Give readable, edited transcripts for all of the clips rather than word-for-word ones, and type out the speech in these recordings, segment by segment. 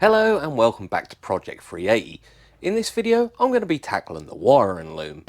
Hello and welcome back to Project 380. In this video I'm going to be tackling the wiring loom.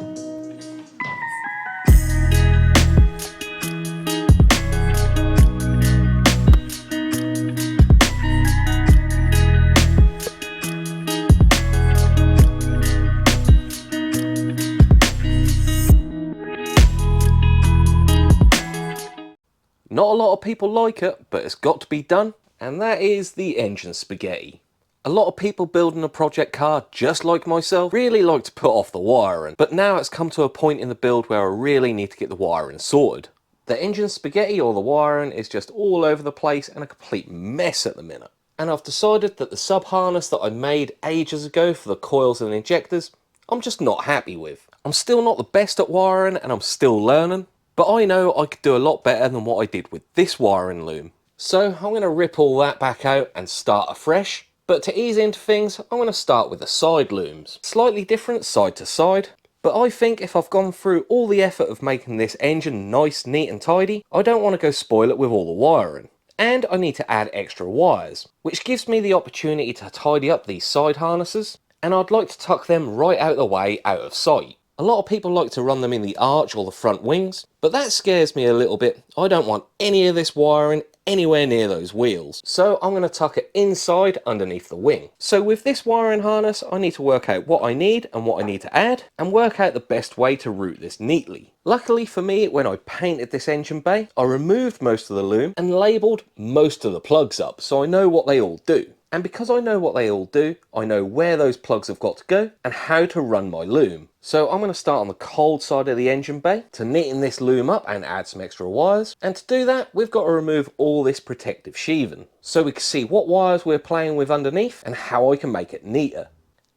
Not a lot of people like it, but it's got to be done, and that is the engine spaghetti. A lot of people building a project car, just like myself, really like to put off the wiring, but now it's come to a point in the build where I really need to get the wiring sorted. The engine spaghetti or the wiring is just all over the place and a complete mess at the minute. And I've decided that the sub harness that I made ages ago for the coils and injectors, I'm just not happy with. I'm still not the best at wiring and I'm still learning, but I know I could do a lot better than what I did with this wiring loom. So I'm going to rip all that back out and start afresh. But to ease into things, I'm going to start with the side looms. Slightly different side to side, but I think if I've gone through all the effort of making this engine nice, neat and tidy, I don't want to go spoil it with all the wiring. And I need to add extra wires, which gives me the opportunity to tidy up these side harnesses, and I'd like to tuck them right out the way, out of sight. A lot of people like to run them in the arch or the front wings, but that scares me a little bit. I don't want any of this wiring anywhere near those wheels. So I'm going to tuck it inside underneath the wing. So with this wiring harness, I need to work out what I need and what I need to add, and work out the best way to route this neatly. Luckily for me, when I painted this engine bay, I removed most of the loom and labelled most of the plugs up, so I know what they all do. And because I know what they all do, I know where those plugs have got to go and how to run my loom. So I'm going to start on the cold side of the engine bay to neaten this loom up and add some extra wires. And to do that, we've got to remove all this protective sheathing, so we can see what wires we're playing with underneath and how I can make it neater.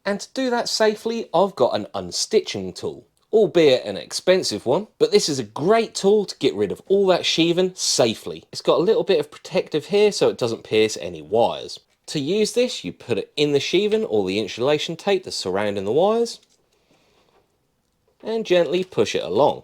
And to do that safely, I've got an unstitching tool. Albeit an expensive one, but this is a great tool to get rid of all that sheathing safely. It's got a little bit of protective here so it doesn't pierce any wires. To use this, you put it in the sheathing or the insulation tape that's surrounding the wires and gently push it along.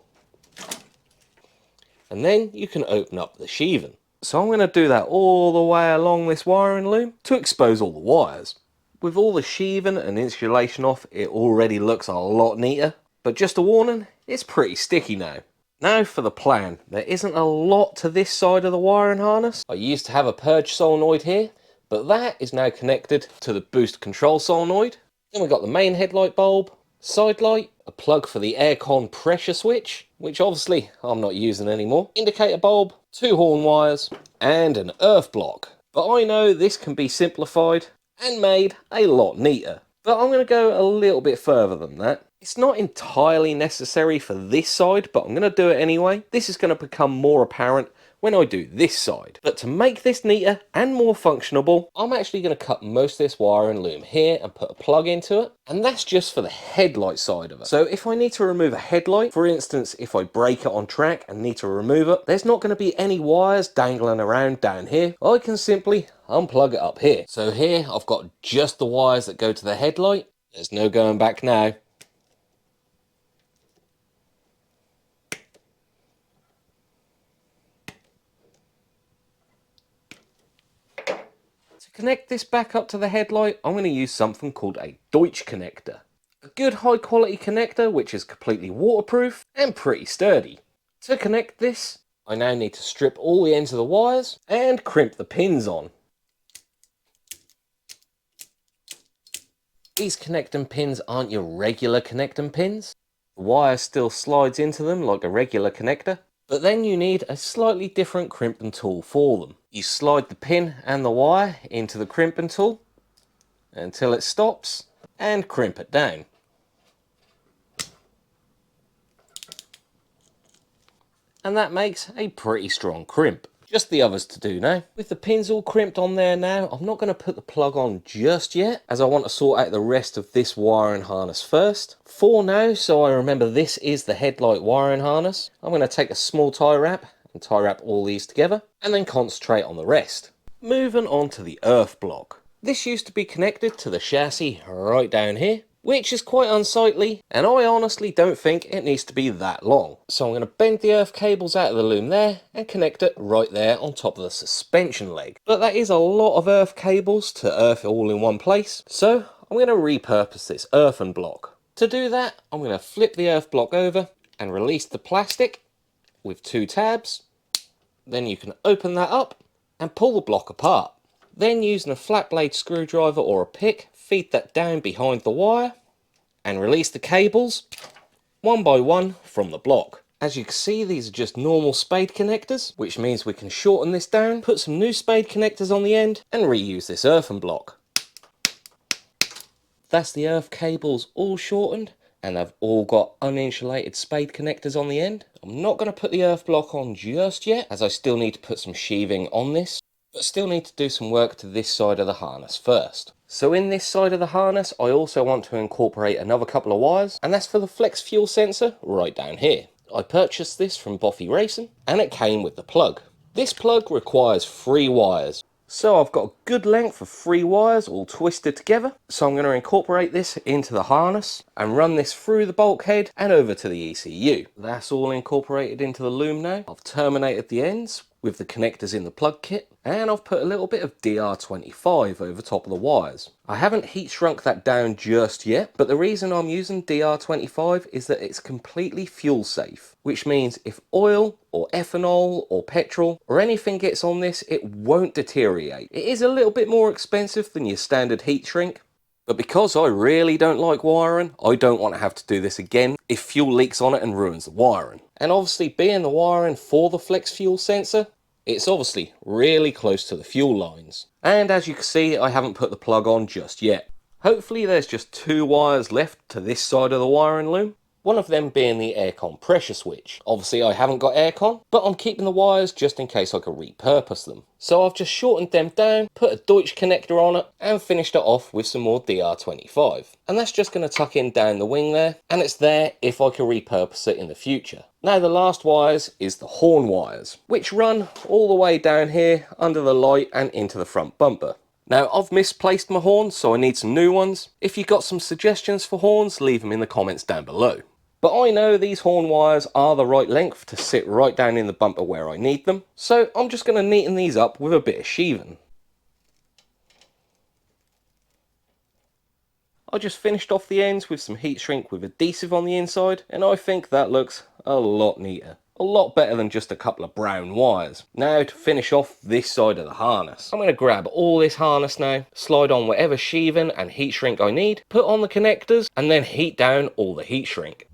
And then you can open up the sheathing. So I'm going to do that all the way along this wiring loom to expose all the wires. With all the sheathing and insulation off, it already looks a lot neater, but just a warning, it's pretty sticky now. Now for the plan. There isn't a lot to this side of the wiring harness. I used to have a purge solenoid here, but that is now connected to the boost control solenoid. Then we've got the main headlight bulb, side light, a plug for the aircon pressure switch, which obviously I'm not using anymore, indicator bulb, 2 horn wires, and an earth block. But I know this can be simplified and made a lot neater. But I'm going to go a little bit further than that. It's not entirely necessary for this side, but I'm going to do it anyway. This is going to become more apparent when I do this side. But to make this neater and more functionable, I'm actually going to cut most of this wire and loom here and put a plug into it. And that's just for the headlight side of it. So if I need to remove a headlight, for instance, if I break it on track and need to remove it, there's not going to be any wires dangling around down here. I can simply unplug it up here. So here I've got just the wires that go to the headlight. There's no going back now. To connect this back up to the headlight, I'm going to use something called a Deutsch connector. A good high quality connector which is completely waterproof and pretty sturdy. To connect this, I now need to strip all the ends of the wires and crimp the pins on. These connecting pins aren't your regular connecting pins. The wire still slides into them like a regular connector, but then you need a slightly different crimping tool for them. You slide the pin and the wire into the crimping tool until it stops and crimp it down. And that makes a pretty strong crimp. Just the others to do now. With the pins all crimped on there now, I'm not going to put the plug on just yet, as I want to sort out the rest of this wiring harness first. For now, so I remember this is the headlight wiring harness, I'm going to take a small tie wrap and tie wrap all these together, and then concentrate on the rest. Moving on to the earth block. This used to be connected to the chassis right down here, which is quite unsightly, and I honestly don't think it needs to be that long. So I'm going to bend the earth cables out of the loom there and connect it right there on top of the suspension leg. But that is a lot of earth cables to earth all in one place, so I'm going to repurpose this earthen block. To do that, I'm going to flip the earth block over and release the plastic with 2 tabs. Then you can open that up and pull the block apart. Then using a flat blade screwdriver or a pick, feed that down behind the wire and release the cables one by one from the block. As you can see, these are just normal spade connectors, which means we can shorten this down, put some new spade connectors on the end and reuse this earthen block. That's the earth cables all shortened, and they've all got uninsulated spade connectors on the end. I'm not going to put the earth block on just yet, as I still need to put some sheathing on this, but still need to do some work to this side of the harness first. So in this side of the harness, I also want to incorporate another couple of wires, and that's for the flex fuel sensor right down here. I purchased this from Boffy Racing, and it came with the plug. This plug requires 3 wires. So I've got a good length of 3 wires all twisted together. So I'm going to incorporate this into the harness and run this through the bulkhead and over to the ECU. That's all incorporated into the loom now. I've terminated the ends with the connectors in the plug kit, and I've put a little bit of DR25 over top of the wires. I haven't heat shrunk that down just yet, but the reason I'm using DR25 is that it's completely fuel safe, which means if oil or ethanol or petrol or anything gets on this, it won't deteriorate. It is a little bit more expensive than your standard heat shrink, but because I really don't like wiring, I don't want to have to do this again if fuel leaks on it and ruins the wiring. And obviously, being the wiring for the flex fuel sensor, it's obviously really close to the fuel lines. And as you can see, I haven't put the plug on just yet. Hopefully there's just 2 wires left to this side of the wiring loom. One of them being the aircon pressure switch. Obviously I haven't got aircon, but I'm keeping the wires just in case I could repurpose them. So I've just shortened them down, put a Deutsch connector on it, and finished it off with some more DR25. And that's just going to tuck in down the wing there, and it's there if I can repurpose it in the future. Now the last wires is the horn wires, which run all the way down here under the light and into the front bumper. Now I've misplaced my horns, so I need some new ones. If you've got some suggestions for horns, leave them in the comments down below. But I know these horn wires are the right length to sit right down in the bumper where I need them, so I'm just going to neaten these up with a bit of sheathing. I just finished off the ends with some heat shrink with adhesive on the inside, and I think that looks a lot neater. A lot better than just a couple of brown wires. Now to finish off this side of the harness. I'm going to grab all this harness now, slide on whatever sheathing and heat shrink I need, put on the connectors, and then heat down all the heat shrink.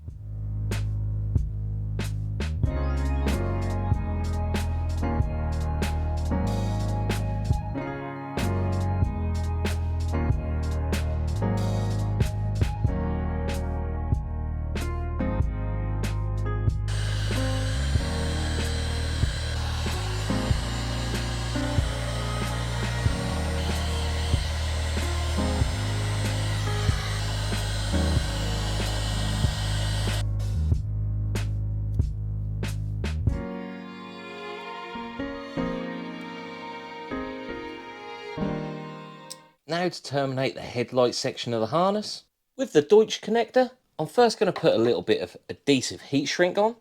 Now to terminate the headlight section of the harness. With the Deutsch connector, I'm first going to put a little bit of adhesive heat shrink on.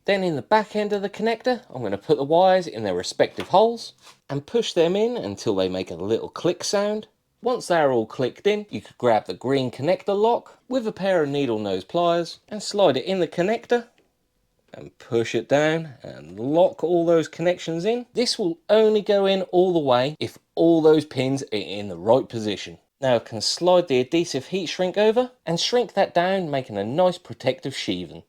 Then in the back end of the connector, I'm going to put the wires in their respective holes and push them in until they make a little click sound. Once they're all clicked in, you could grab the green connector lock with a pair of needle nose pliers and slide it in the connector and push it down and lock all those connections in. This will only go in all the way if all those pins are in the right position. Now I can slide the adhesive heat shrink over and shrink that down, making a nice protective sheathing.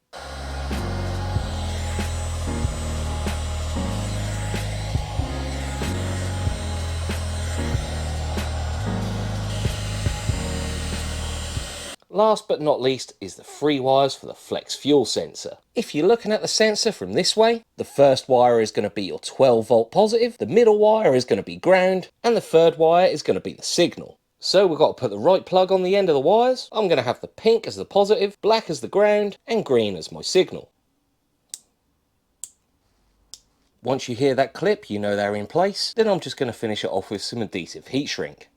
Last but not least is the 3 wires for the flex fuel sensor. If you're looking at the sensor from this way, the first wire is going to be your 12 volt positive, the middle wire is going to be ground, and the third wire is going to be the signal. So we've got to put the right plug on the end of the wires. I'm going to have the pink as the positive, black as the ground, and green as my signal. Once you hear that clip, you know they're in place. Then I'm just going to finish it off with some adhesive heat shrink.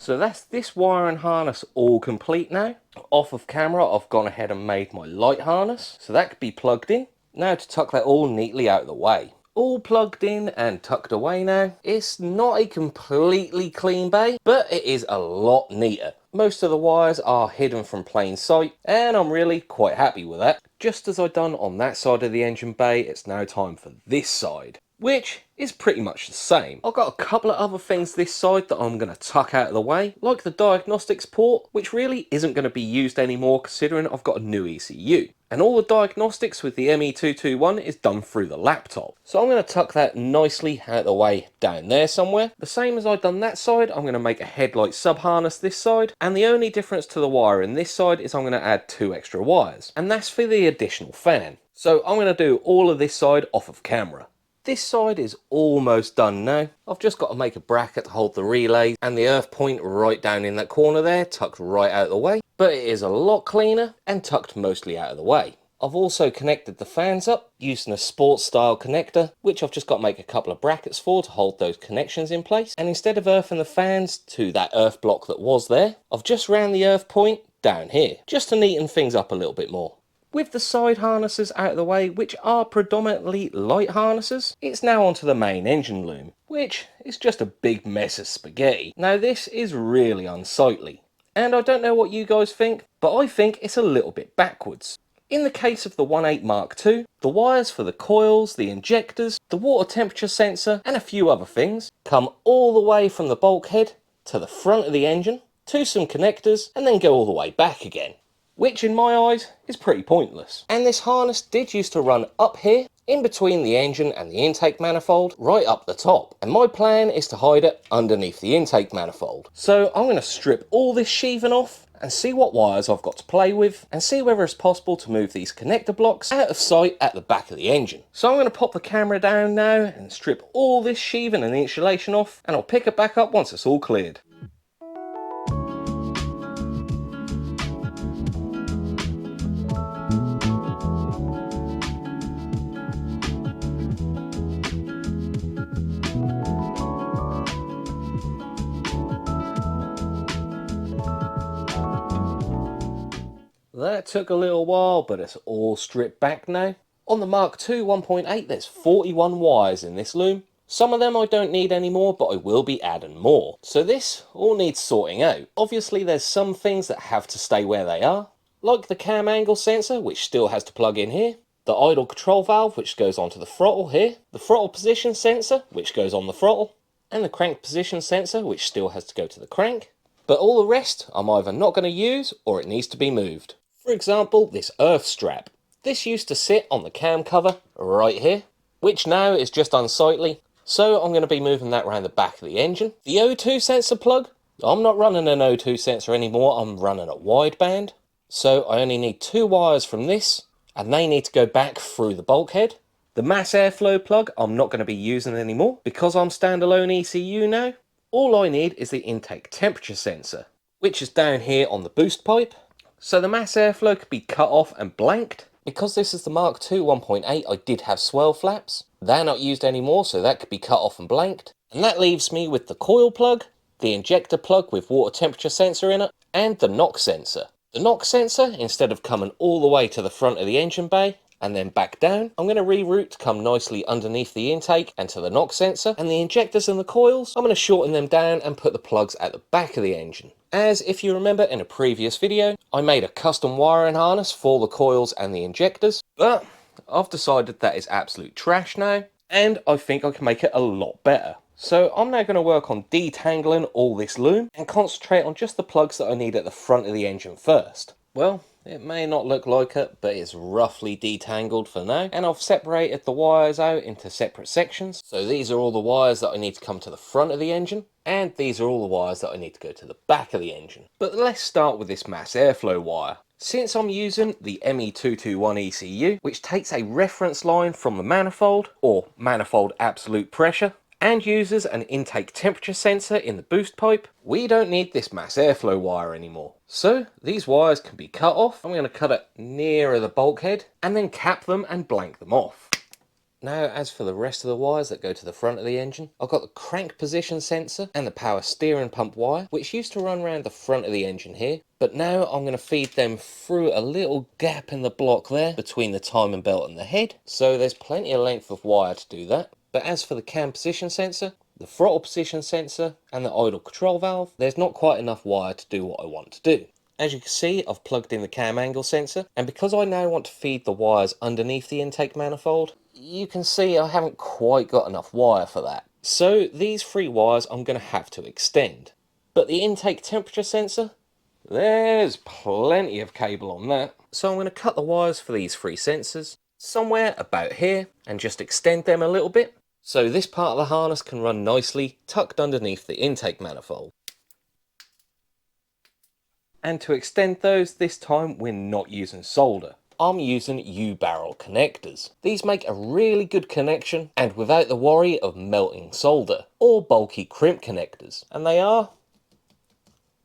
So that's this wiring harness all complete now. Off of camera, I've gone ahead and made my light harness, so that could be plugged in. Now to tuck that all neatly out of the way. All plugged in and tucked away now. It's not a completely clean bay, but it is a lot neater. Most of the wires are hidden from plain sight, and I'm really quite happy with that. Just as I done on that side of the engine bay, it's now time for this side, which is pretty much the same. I've got a couple of other things this side that I'm going to tuck out of the way, like the diagnostics port, which really isn't going to be used anymore considering I've got a new ECU. And all the diagnostics with the ME221 is done through the laptop. So I'm going to tuck that nicely out of the way down there somewhere. The same as I've done that side, I'm going to make a headlight sub-harness this side. And the only difference to the wire in this side is I'm going to add 2 extra wires. And that's for the additional fan. So I'm going to do all of this side off of camera. This side is almost done now. I've just got to make a bracket to hold the relay and the earth point right down in that corner there, tucked right out of the way. But it is a lot cleaner and tucked mostly out of the way. I've also connected the fans up using a sports style connector, which I've just got to make a couple of brackets for to hold those connections in place. And instead of earthing the fans to that earth block that was there, I've just ran the earth point down here, just to neaten things up a little bit more. With the side harnesses out of the way, which are predominantly light harnesses, it's now onto the main engine loom, which is just a big mess of spaghetti. Now this is really unsightly, and I don't know what you guys think, but I think it's a little bit backwards. In the case of the 1.8 Mark II, the wires for the coils, the injectors, the water temperature sensor, and a few other things come all the way from the bulkhead to the front of the engine, to some connectors, and then go all the way back again. Which in my eyes is pretty pointless. And this harness did used to run up here, in between the engine and the intake manifold, right up the top. And my plan is to hide it underneath the intake manifold. So I'm going to strip all this sheathing off and see what wires I've got to play with, and see whether it's possible to move these connector blocks out of sight at the back of the engine. So I'm going to pop the camera down now and strip all this sheathing and insulation off, and I'll pick it back up once it's all cleared. That took a little while, but it's all stripped back now. On the Mark II 1.8 there's 41 wires in this loom. Some of them I don't need anymore, but I will be adding more. So this all needs sorting out. Obviously there's some things that have to stay where they are, like the cam angle sensor, which still has to plug in here, the idle control valve, which goes onto the throttle here, the throttle position sensor, which goes on the throttle, and the crank position sensor, which still has to go to the crank. But all the rest I'm either not going to use or it needs to be moved. For example, this earth strap. This used to sit on the cam cover right here, which now is just unsightly, so I'm going to be moving that around the back of the engine. The O2 sensor plug, I'm not running an O2 sensor anymore, I'm running a wideband. So I only need 2 wires from this, and they need to go back through the bulkhead. The mass airflow plug I'm not going to be using anymore, because I'm standalone ECU now. All I need is the intake temperature sensor, which is down here on the boost pipe. So the mass airflow could be cut off and blanked. Because this is the Mark II 1.8, I did have swirl flaps. They're not used anymore, so that could be cut off and blanked. And that leaves me with the coil plug, the injector plug with water temperature sensor in it, and the knock sensor. The knock sensor, instead of coming all the way to the front of the engine bay and then back down, I'm going to reroute to come nicely underneath the intake and to the knock sensor. And the injectors and the coils, I'm going to shorten them down and put the plugs at the back of the engine. As if you remember in a previous video, I made a custom wiring harness for the coils and the injectors, but I've decided that is absolute trash now, and I think I can make it a lot better. So I'm now going to work on detangling all this loom and concentrate on just the plugs that I need at the front of the engine first. Well, it may not look like it, but it's roughly detangled for now, and I've separated the wires out into separate sections. So these are all the wires that I need to come to the front of the engine, and these are all the wires that I need to go to the back of the engine. But let's start with this mass airflow wire. Since I'm using the ME221 ECU, which takes a reference line from the manifold, or manifold absolute pressure, and uses an intake temperature sensor in the boost pipe, we don't need this mass airflow wire anymore. So these wires can be cut off. I'm going to cut it nearer the bulkhead and then cap them and blank them off. Now, as for the rest of the wires that go to the front of the engine, I've got the crank position sensor and the power steering pump wire, which used to run around the front of the engine here, but now I'm going to feed them through a little gap in the block there between the timing belt and the head, so there's plenty of length of wire to do that. But as for the cam position sensor, the throttle position sensor and the idle control valve, there's not quite enough wire to do what I want to do. As you can see, I've plugged in the cam angle sensor, and because I now want to feed the wires underneath the intake manifold, you can see I haven't quite got enough wire for that. So these 3 wires I'm going to have to extend. But the intake temperature sensor, there's plenty of cable on that. So I'm going to cut the wires for these 3 sensors somewhere about here and just extend them a little bit, so this part of the harness can run nicely tucked underneath the intake manifold. And to extend those, this time we're not using solder. I'm using U-barrel connectors. These make a really good connection and without the worry of melting solder or bulky crimp connectors. And they are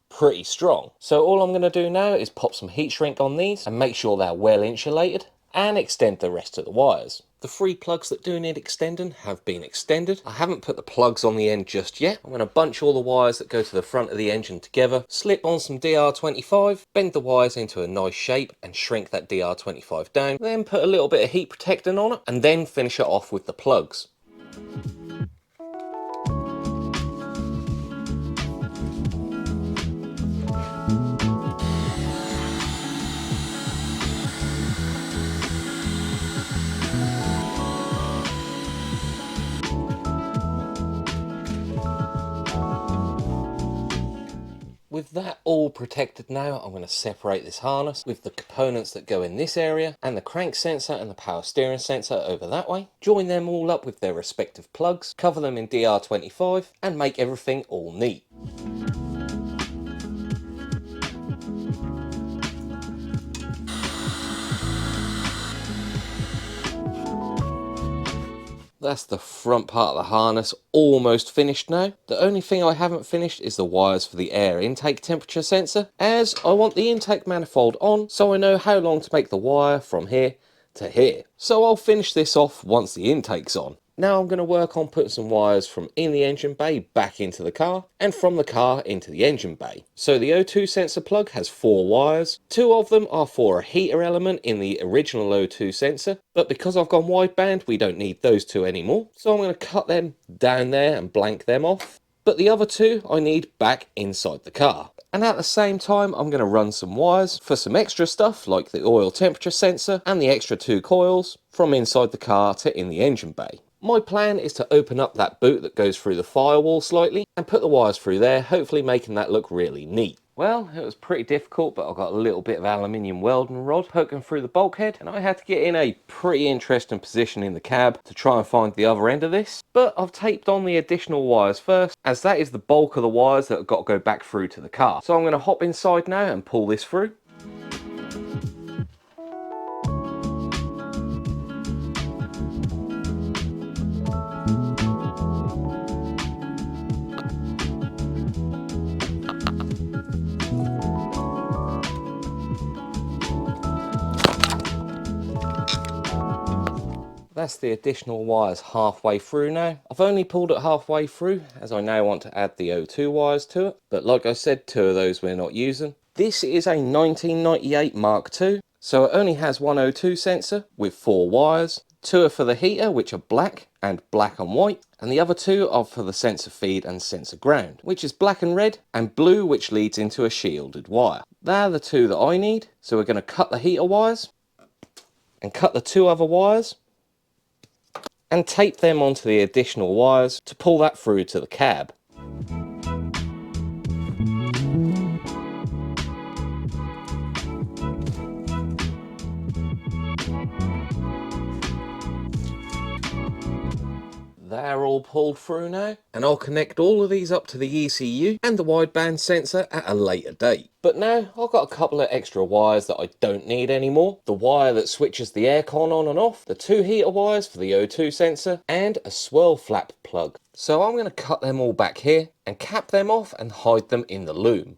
pretty strong. So all I'm going to do now is pop some heat shrink on these and make sure they're well insulated and extend the rest of the wires. The 3 plugs that do need extending have been extended. I haven't put the plugs on the end just yet. I'm going to bunch all the wires that go to the front of the engine together, slip on some DR25, bend the wires into a nice shape and shrink that DR25 down, then put a little bit of heat protectant on it and then finish it off with the plugs. With that all protected now, I'm going to separate this harness with the components that go in this area and the crank sensor and the power steering sensor over that way. Join them all up with their respective plugs, cover them in DR25 and make everything all neat. That's the front part of the harness almost finished now. The only thing I haven't finished is the wires for the air intake temperature sensor, as I want the intake manifold on so I know how long to make the wire from here to here. So I'll finish this off once the intake's on. Now I'm going to work on putting some wires from in the engine bay back into the car and from the car into the engine bay. So the O2 sensor plug has 4 wires. 2 of them are for a heater element in the original O2 sensor, but because I've gone wideband we don't need those 2 anymore. So I'm going to cut them down there and blank them off. But the other 2 I need back inside the car. And at the same time I'm going to run some wires for some extra stuff like the oil temperature sensor and the extra 2 coils from inside the car to in the engine bay. My plan is to open up that boot that goes through the firewall slightly and put the wires through there, hopefully making that look really neat. Well, it was pretty difficult, but I got a little bit of aluminium welding rod poking through the bulkhead, and I had to get in a pretty interesting position in the cab to try and find the other end of this. But I've taped on the additional wires first, as that is the bulk of the wires that have got to go back through to the car. So I'm going to hop inside now and pull this through. That's the additional wires halfway through now. I've only pulled it halfway through as I now want to add the O2 wires to it. But like I said, 2 of those we're not using. This is a 1998 Mark II, so it only has one O2 sensor with 4 wires. 2 are for the heater, which are black and white, and the other 2 are for the sensor feed and sensor ground, which is black and red, and blue, which leads into a shielded wire. They're the 2 that I need, so we're going to cut the heater wires and cut the 2 other wires and tape them onto the additional wires to pull that through to the cab. They're all pulled through now, and I'll connect all of these up to the ECU and the wideband sensor at a later date. But now I've got a couple of extra wires that I don't need anymore. The wire that switches the aircon on and off, the 2 heater wires for the O2 sensor, and a swirl flap plug. So I'm going to cut them all back here and cap them off and hide them in the loom.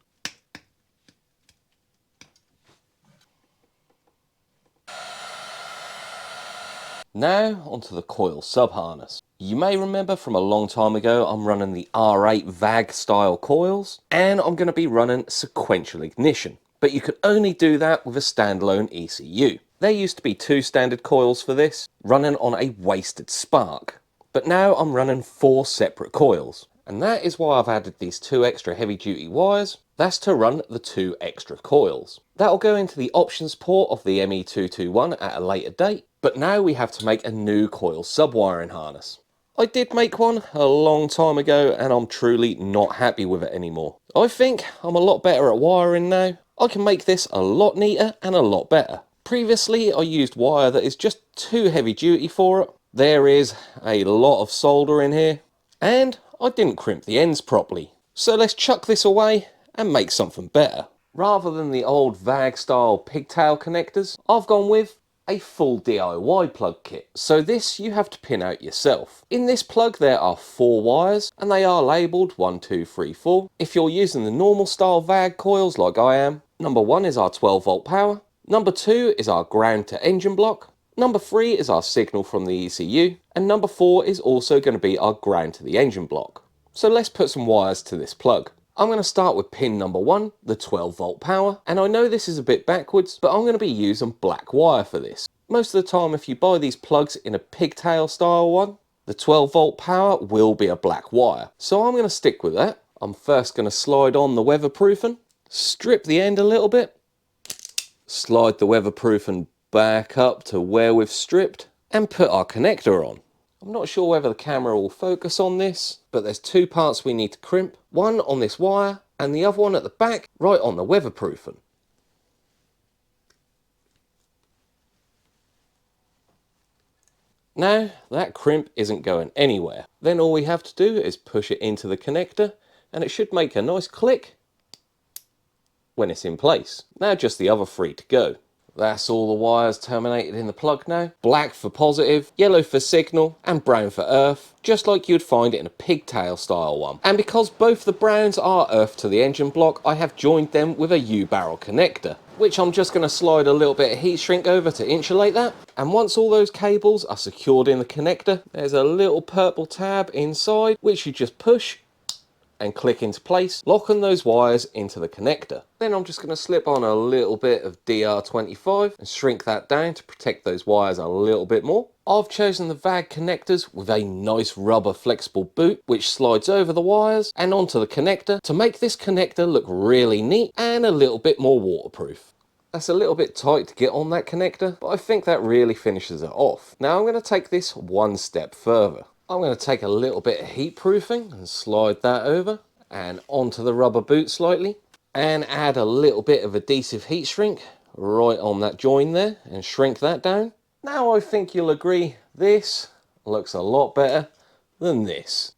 Now onto the coil sub-harness. You may remember from a long time ago I'm running the R8 VAG style coils, and I'm going to be running sequential ignition. But you could only do that with a standalone ECU. There used to be 2 standard coils for this, running on a wasted spark. But now I'm running 4 separate coils. And that is why I've added these 2 extra heavy duty wires. That's to run the 2 extra coils. That'll go into the options port of the ME221 at a later date. But now we have to make a new coil sub-wiring harness. I did make one a long time ago and I'm truly not happy with it anymore. I think I'm a lot better at wiring now. I can make this a lot neater and a lot better. Previously I used wire that is just too heavy duty for it. There is a lot of solder in here and I didn't crimp the ends properly. So let's chuck this away and make something better. Rather than the old VAG style pigtail connectors, I've gone with a full DIY plug kit. So this you have to pin out yourself. In this plug there are 4 wires and they are labelled 1, 2, 3, 4. If you're using the normal style VAG coils like I am, number 1 is our 12 volt power, number 2 is our ground to engine block, number 3 is our signal from the ECU, and number 4 is also going to be our ground to the engine block. So let's put some wires to this plug. I'm going to start with pin number 1, the 12 volt power, and I know this is a bit backwards, but I'm going to be using black wire for this. Most of the time if you buy these plugs in a pigtail style one, the 12 volt power will be a black wire. So I'm going to stick with that. I'm first going to slide on the weatherproofing, strip the end a little bit, slide the weatherproofing back up to where we've stripped, and put our connector on. I'm not sure whether the camera will focus on this, but there's 2 parts we need to crimp. One on this wire and the other one at the back, right on the weatherproofing. Now that crimp isn't going anywhere. Then all we have to do is push it into the connector and it should make a nice click when it's in place. Now just the other 3 to go. That's all the wires terminated in the plug now. Black for positive, yellow for signal, and brown for earth, just like you'd find it in a pigtail style one. And because both the browns are earth to the engine block, I have joined them with a U-barrel connector, which I'm just going to slide a little bit of heat shrink over to insulate that. And once all those cables are secured in the connector, there's a little purple tab inside, which you just push and click into place, locking those wires into the connector. Then I'm just going to slip on a little bit of DR25 and shrink that down to protect those wires a little bit more. I've chosen the VAG connectors with a nice rubber flexible boot which slides over the wires and onto the connector to make this connector look really neat and a little bit more waterproof. That's a little bit tight to get on that connector, but I think that really finishes it off. Now I'm going to take this one step further. I'm going to take a little bit of heat proofing and slide that over and onto the rubber boot slightly and add a little bit of adhesive heat shrink right on that join there and shrink that down. Now I think you'll agree this looks a lot better than this.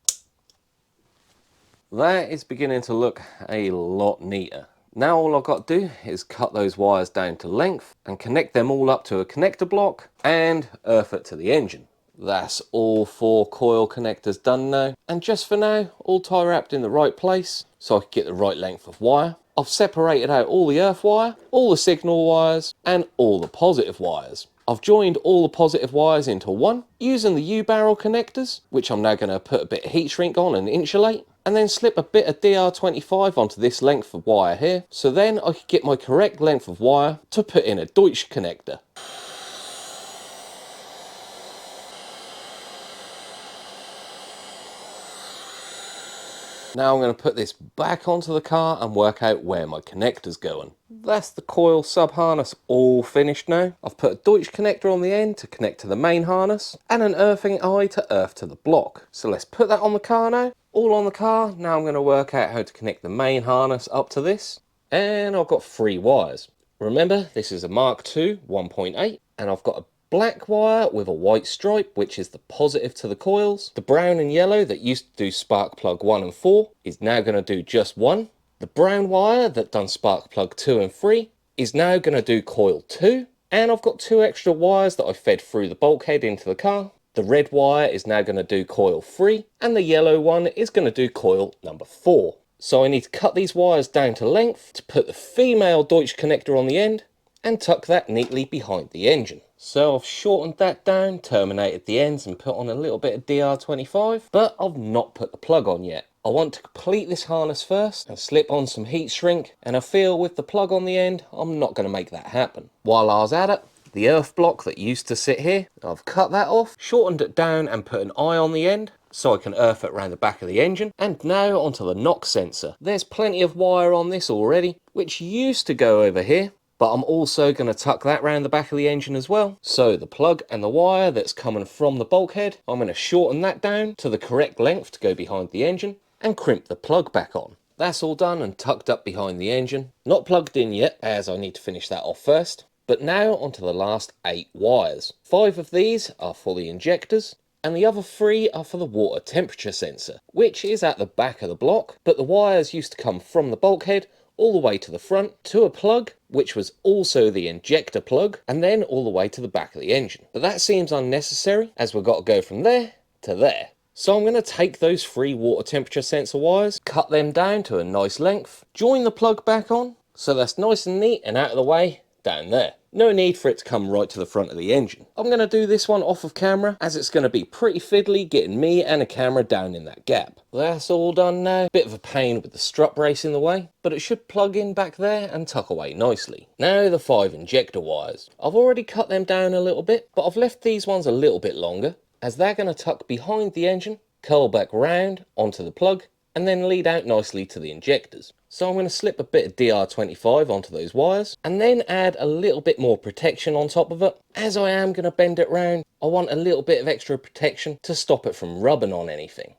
That is beginning to look a lot neater. Now all I've got to do is cut those wires down to length and connect them all up to a connector block and earth it to the engine. That's all 4 coil connectors done now, and just for now all tie wrapped in the right place so I can get the right length of wire. I've separated out all the earth wire, all the signal wires and all the positive wires. I've joined all the positive wires into one using the U-barrel connectors, which I'm now going to put a bit of heat shrink on and insulate, and then slip a bit of DR25 onto this length of wire here, so then I can get my correct length of wire to put in a Deutsch connector. Now I'm going to put this back onto the car and work out where my connector's going. That's the coil sub harness all finished now. I've put a Deutsch connector on the end to connect to the main harness and an earthing eye to earth to the block. So let's put that on the car now. All on the car. Now I'm going to work out how to connect the main harness up to this. And I've got 3 wires. Remember, this is a Mark II 1.8 and I've got a black wire with a white stripe, which is the positive to the coils. The brown and yellow that used to do spark plug 1 and 4 is now going to do just 1. The brown wire that done spark plug 2 and 3 is now going to do coil 2. And I've got 2 extra wires that I fed through the bulkhead into the car. The red wire is now going to do coil 3 and the yellow one is going to do coil number 4. So I need to cut these wires down to length to put the female Deutsch connector on the end and tuck that neatly behind the engine. So I've shortened that down, terminated the ends and put on a little bit of DR25, but I've not put the plug on yet. I want to complete this harness first and slip on some heat shrink, and I feel with the plug on the end, I'm not going to make that happen. While I was at it, the earth block that used to sit here, I've cut that off, shortened it down and put an eye on the end so I can earth it around the back of the engine. And now onto the knock sensor. There's plenty of wire on this already, which used to go over here, but I'm also going to tuck that around the back of the engine as well. So the plug and the wire that's coming from the bulkhead, I'm going to shorten that down to the correct length to go behind the engine and crimp the plug back on. That's all done and tucked up behind the engine. Not plugged in yet, as I need to finish that off first. But now onto the last 8 wires. 5 of these are for the injectors, and the other 3 are for the water temperature sensor, which is at the back of the block, but the wires used to come from the bulkhead all the way to the front to a plug, which was also the injector plug, and then all the way to the back of the engine. But that seems unnecessary, as we've got to go from there to there. So I'm going to take those 3 water temperature sensor wires, cut them down to a nice length, join the plug back on, so that's nice and neat and out of the way down there. No need for it to come right to the front of the engine. I'm going to do this one off of camera, as it's going to be pretty fiddly getting me and a camera down in that gap. That's all done now. Bit of a pain with the strut brace in the way, but it should plug in back there and tuck away nicely. Now the 5 injector wires. I've already cut them down a little bit, but I've left these ones a little bit longer, as they're going to tuck behind the engine, curl back round onto the plug, and then lead out nicely to the injectors. So I'm going to slip a bit of DR25 onto those wires, and then add a little bit more protection on top of it. As I am going to bend it round, I want a little bit of extra protection to stop it from rubbing on anything.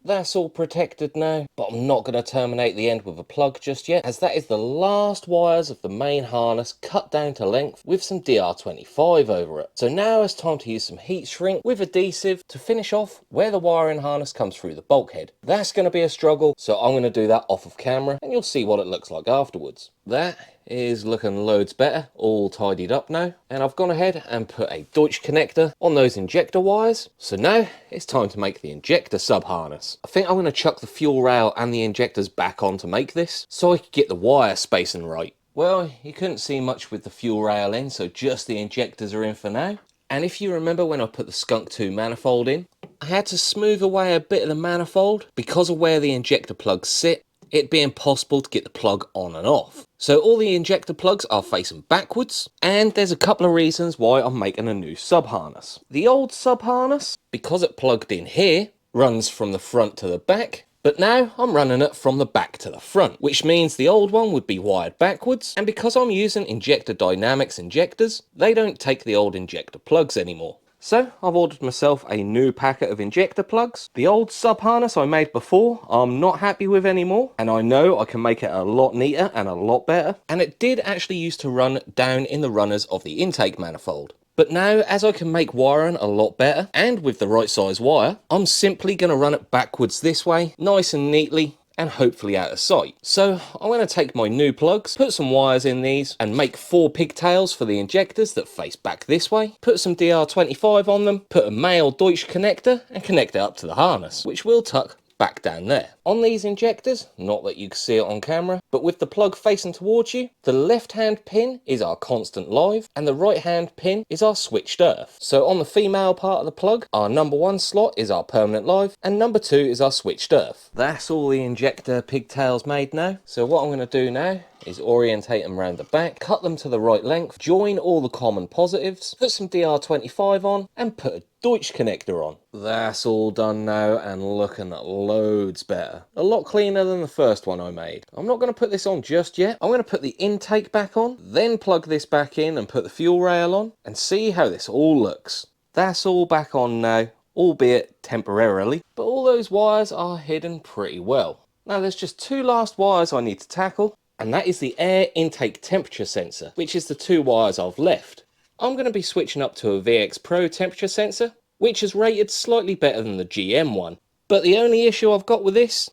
That's all protected now, but I'm not going to terminate the end with a plug just yet, as that is the last wires of the main harness cut down to length with some DR25 over it. So now it's time to use some heat shrink with adhesive to finish off where the wiring harness comes through the bulkhead. That's going to be a struggle, so I'm going to do that off of camera and you'll see what it looks like afterwards. That is looking loads better, all tidied up now, and I've gone ahead and put a Deutsch connector on those injector wires. So now it's time to make the injector sub harness. I think I'm going to chuck the fuel rail and the injectors back on to make this, so I could get the wire spacing right. Well, you couldn't see much with the fuel rail in, so just the injectors are in for now. And if you remember when I put the Skunk 2 manifold in, I had to smooth away a bit of the manifold because of where the injector plugs sit. It'd be impossible to get the plug on and off. So all the injector plugs are facing backwards, and there's a couple of reasons why I'm making a new sub harness. The old sub harness, because it plugged in here, runs from the front to the back, but now I'm running it from the back to the front, which means the old one would be wired backwards, and because I'm using Injector Dynamics injectors, they don't take the old injector plugs anymore. So I've ordered myself a new packet of injector plugs. The old sub harness I made before, I'm not happy with anymore, and I know I can make it a lot neater and a lot better. And it did actually used to run down in the runners of the intake manifold. But now, as I can make wiring a lot better, and with the right size wire, I'm simply going to run it backwards this way, nice and neatly, and hopefully out of sight. So I'm going to take my new plugs, put some wires in these, and make 4 pigtails for the injectors that face back this way, put some DR25 on them, put a male Deutsch connector, and connect it up to the harness, which will tuck back down there. On these injectors, not that you can see it on camera, but with the plug facing towards you, the left hand pin is our constant live and the right hand pin is our switched earth. So on the female part of the plug, our number 1 slot is our permanent live and number 2 is our switched earth. That's all the injector pigtails made now. So what I'm going to do now is orientate them around the back, cut them to the right length, join all the common positives, put some DR25 on and put a Deutsch connector on. That's all done now and looking loads better. A lot cleaner than the first one I made. I'm not going to put this on just yet. I'm going to put the intake back on, then plug this back in and put the fuel rail on and see how this all looks. That's all back on now, albeit temporarily, but all those wires are hidden pretty well. Now there's just 2 last wires I need to tackle, and that is the air intake temperature sensor, which is the 2 wires I've left. I'm going to be switching up to a VX Pro temperature sensor, which is rated slightly better than the GM one. But the only issue I've got with this,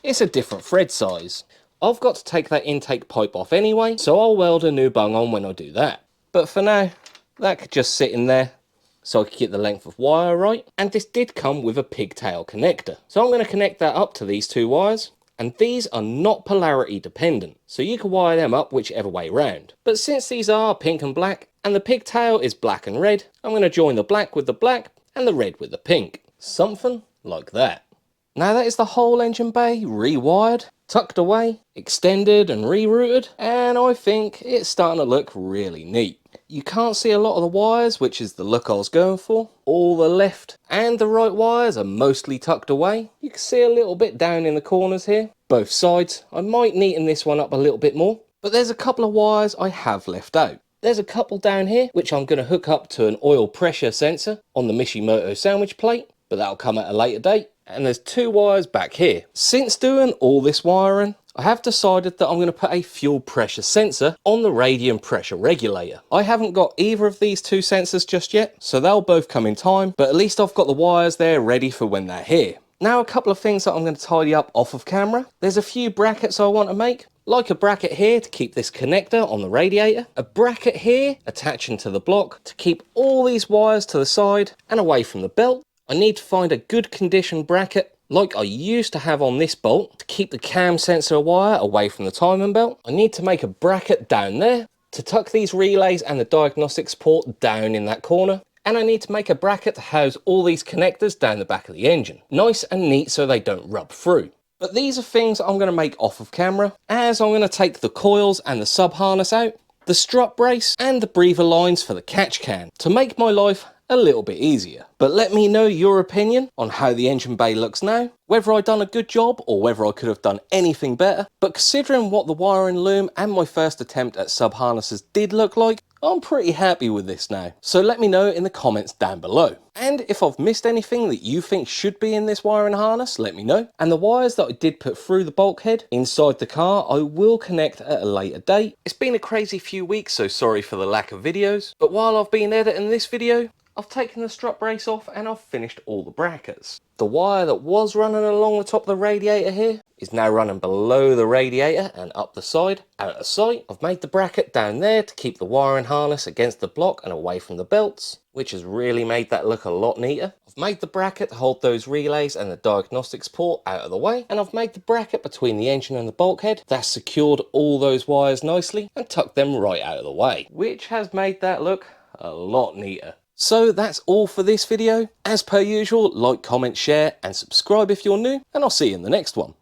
it's a different thread size. I've got to take that intake pipe off anyway, so I'll weld a new bung on when I do that. But for now, that could just sit in there so I could get the length of wire right. And this did come with a pigtail connector. So I'm going to connect that up to these two wires. And these are not polarity dependent, so you can wire them up whichever way round. But since these are pink and black, and the pigtail is black and red, I'm going to join the black with the black and the red with the pink. Something like that. Now that is the whole engine bay rewired, tucked away, extended and rerouted, and I think it's starting to look really neat. You can't see a lot of the wires, which is the look I was going for. All the left and the right wires are mostly tucked away. You can see a little bit down in the corners here, both sides. I might neaten this one up a little bit more, but there's a couple of wires I have left out. There's a couple down here, which I'm going to hook up to an oil pressure sensor on the Mishimoto sandwich plate, but that'll come at a later date. And there's two wires back here. Since doing all this wiring, I have decided that I'm going to put a fuel pressure sensor on the radium pressure regulator. I haven't got either of these two sensors just yet, so they'll both come in time, but at least I've got the wires there ready for when they're here. Now a couple of things that I'm going to tidy up off of camera. There's a few brackets I want to make, like a bracket here to keep this connector on the radiator, a bracket here attaching to the block to keep all these wires to the side and away from the belt. I need to find a good condition bracket like I used to have on this bolt to keep the cam sensor wire away from the timing belt. I need to make a bracket down there to tuck these relays and the diagnostics port down in that corner. And I need to make a bracket to house all these connectors down the back of the engine. Nice and neat so they don't rub through. But these are things I'm going to make off of camera, as I'm going to take the coils and the sub harness out, the strut brace and the breather lines for the catch can to make my life a little bit easier. But let me know your opinion on how the engine bay looks now, whether I've done a good job or whether I could have done anything better. But considering what the wiring loom and my first attempt at sub harnesses did look like, I'm pretty happy with this now. So let me know in the comments down below. And if I've missed anything that you think should be in this wiring harness, let me know. And the wires that I did put through the bulkhead inside the car, I will connect at a later date. It's been a crazy few weeks, so sorry for the lack of videos. But while I've been editing this video, I've taken the strut brace off and I've finished all the brackets. The wire that was running along the top of the radiator here is now running below the radiator and up the side, out of sight. I've made the bracket down there to keep the wiring harness against the block and away from the belts, which has really made that look a lot neater. I've made the bracket to hold those relays and the diagnostics port out of the way, and I've made the bracket between the engine and the bulkhead that's secured all those wires nicely and tucked them right out of the way, which has made that look a lot neater. So that's all for this video. As per usual, like, comment, share and subscribe if you're new, and I'll see you in the next one.